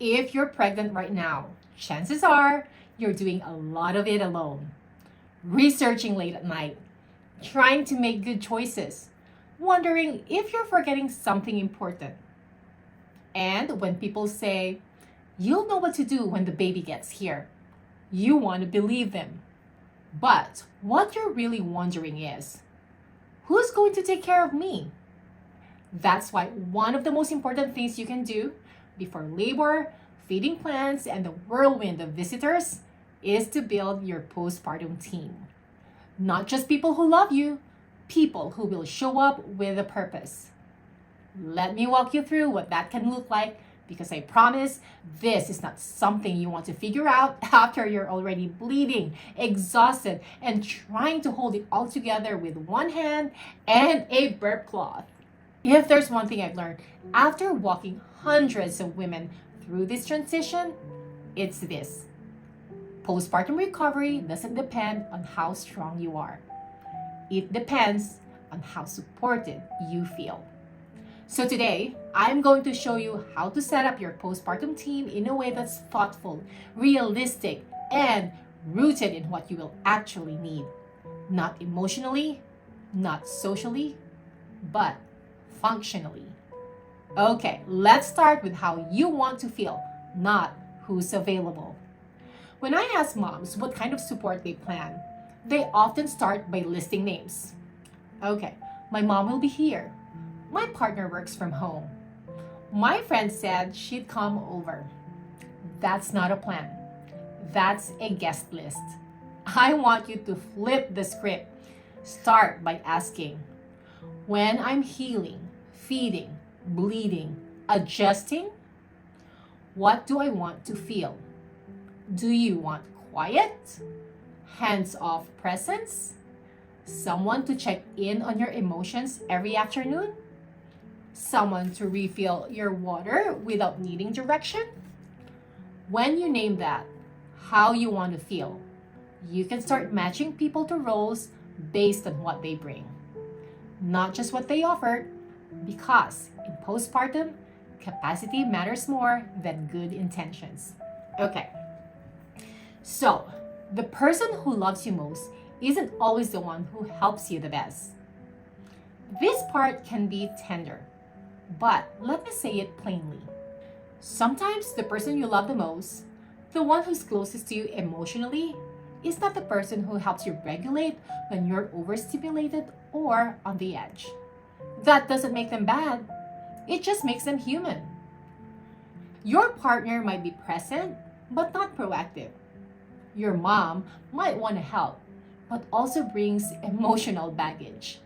If you're pregnant right now, chances are you're doing a lot of it alone. Researching late at night, trying to make good choices, wondering if you're forgetting something important. And when people say, you'll know what to do when the baby gets here, you want to believe them. But what you're really wondering is, who's going to take care of me? That's why one of the most important things you can do before labor, feeding plans, and the whirlwind of visitors is to build your postpartum team. Not just people who love you, people who will show up with a purpose. Let me walk you through what that can look like, because I promise this is not something you want to figure out after you're already bleeding, exhausted, and trying to hold it all together with one hand and a burp cloth. If there's one thing I've learned after walking hundreds of women through this transition, it's this. Postpartum recovery doesn't depend on how strong you are. It depends on how supported you feel. So today, I'm going to show you how to set up your postpartum team in a way that's thoughtful, realistic, and rooted in what you will actually need. Not emotionally, not socially, but functionally. Okay, let's start with how you want to feel, not who's available. When I ask moms what kind of support they plan, they often start by listing names. Okay, my mom will be here. My partner works from home. My friend said she'd come over. That's not a plan. That's a guest list. I want you to flip the script. Start by asking, when I'm healing, feeding, bleeding, adjusting, what do I want to feel? Do you want quiet, hands-off presence, someone to check in on your emotions every afternoon, someone to refill your water without needing direction? When you name that, how you want to feel, you can start matching people to roles based on what they bring, not just what they offered, because in postpartum, capacity matters more than good intentions. Okay, so the person who loves you most isn't always the one who helps you the best. This part can be tender, but let me say it plainly. Sometimes the person you love the most, the one who's closest to you emotionally, is not the person who helps you regulate when you're overstimulated or on the edge. That doesn't make them bad. It just makes them human. Your partner might be present, but not proactive. Your mom might want to help, but also brings emotional baggage.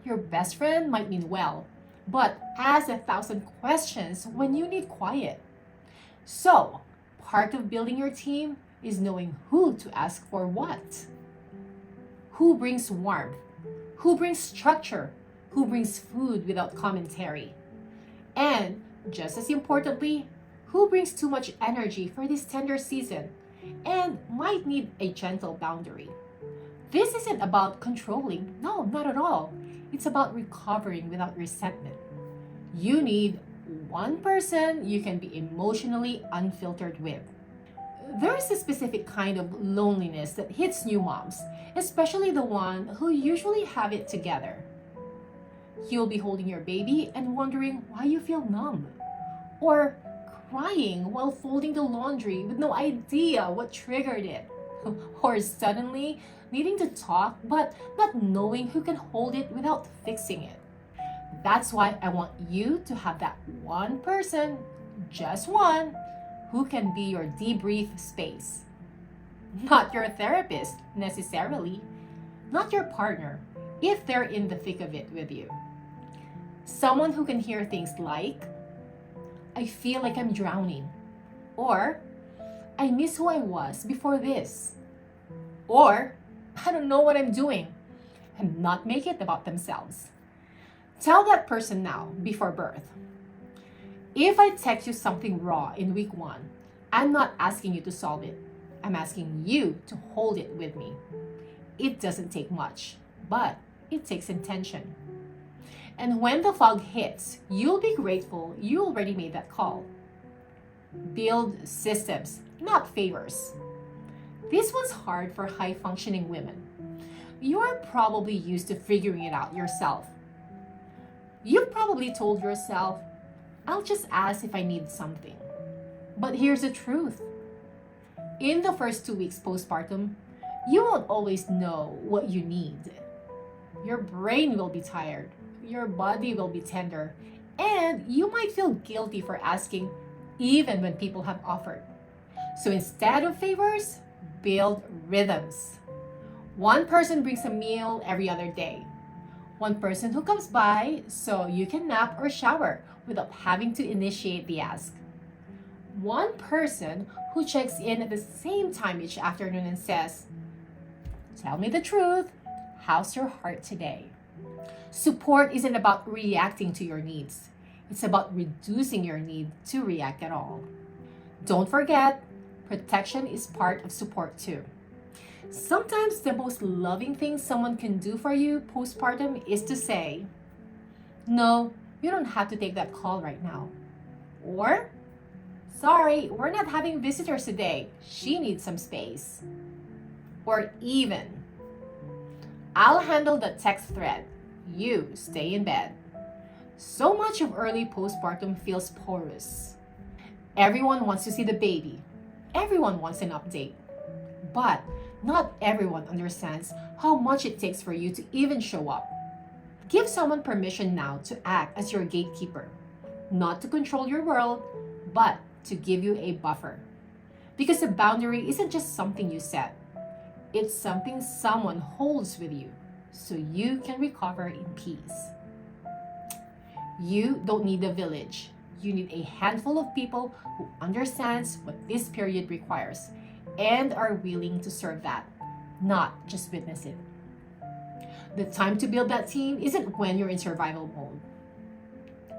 Your best friend might mean well, but asks 1,000 questions when you need quiet. So, part of building your team is knowing who to ask for what. Who brings warmth? Who brings structure? Who brings food without commentary? And, just as importantly, who brings too much energy for this tender season and might need a gentle boundary? This isn't about controlling. No, not at all. It's about recovering without resentment. You need one person you can be emotionally unfiltered with. There's a specific kind of loneliness that hits new moms, especially the one who usually have it together. You'll be holding your baby and wondering why you feel numb, or crying while folding the laundry with no idea what triggered it, or suddenly needing to talk but not knowing who can hold it without fixing it. That's why I want you to have that one person, just one, who can be your debrief space. Not your therapist, necessarily. Not your partner, if they're in the thick of it with you. Someone who can hear things like, I feel like I'm drowning. Or, I miss who I was before this. Or, I don't know what I'm doing. And not make it about themselves. Tell that person now, before birth. If I text you something raw in week 1, I'm not asking you to solve it. I'm asking you to hold it with me. It doesn't take much, but it takes intention. And when the fog hits, you'll be grateful you already made that call. Build systems, not favors. This one's hard for high-functioning women. You're probably used to figuring it out yourself. You've probably told yourself, I'll just ask if I need something. But here's the truth. In the first 2 weeks postpartum, you won't always know what you need. Your brain will be tired, your body will be tender, and you might feel guilty for asking even when people have offered. So instead of favors, build rhythms. One person brings a meal every other day. One person who comes by so you can nap or shower without having to initiate the ask. One person who checks in at the same time each afternoon and says, tell me the truth, how's your heart today? Support isn't about reacting to your needs. It's about reducing your need to react at all. Don't forget, protection is part of support too. Sometimes the most loving thing someone can do for you postpartum is to say, no, you don't have to take that call right now. Or, sorry, we're not having visitors today. She needs some space. Or even, I'll handle the text thread. You stay in bed. So much of early postpartum feels porous. Everyone wants to see the baby. Everyone wants an update. But not everyone understands how much it takes for you to even show up. Give someone permission now to act as your gatekeeper, not to control your world, but to give you a buffer. Because a boundary isn't just something you set. It's something someone holds with you so you can recover in peace. You don't need a village. You need a handful of people who understands what this period requires and are willing to serve that, not just witness it. The time to build that team isn't when you're in survival mode.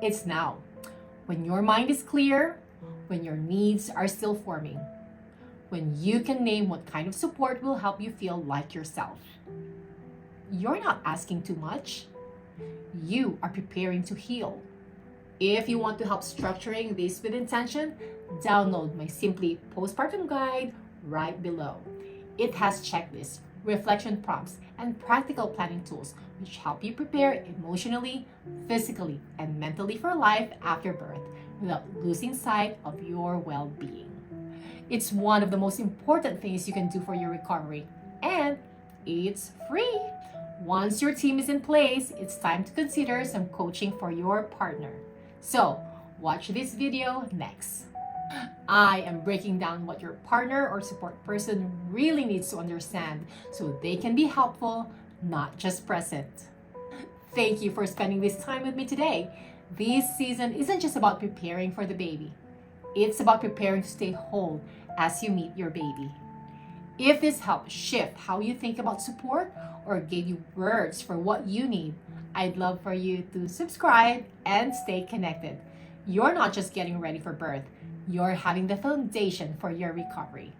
It's now, when your mind is clear, when your needs are still forming, when you can name what kind of support will help you feel like yourself. You're not asking too much. You are preparing to heal. If you want to help structuring this with intention, download my Simply Postpartum Guide right below. It has checklists, reflection prompts, and practical planning tools which help you prepare emotionally, physically, and mentally for life after birth without losing sight of your well-being. It's one of the most important things you can do for your recovery, and it's free. Once your team is in place, it's time to consider some coaching for your partner. So, watch this video next. I am breaking down what your partner or support person really needs to understand so they can be helpful, not just present. Thank you for spending this time with me today. This season isn't just about preparing for the baby. It's about preparing to stay whole as you meet your baby. If this helped shift how you think about support or gave you words for what you need, I'd love for you to subscribe and stay connected. You're not just getting ready for birth, you're having the foundation for your recovery.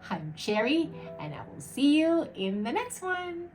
I'm Cherry, and I will see you in the next one.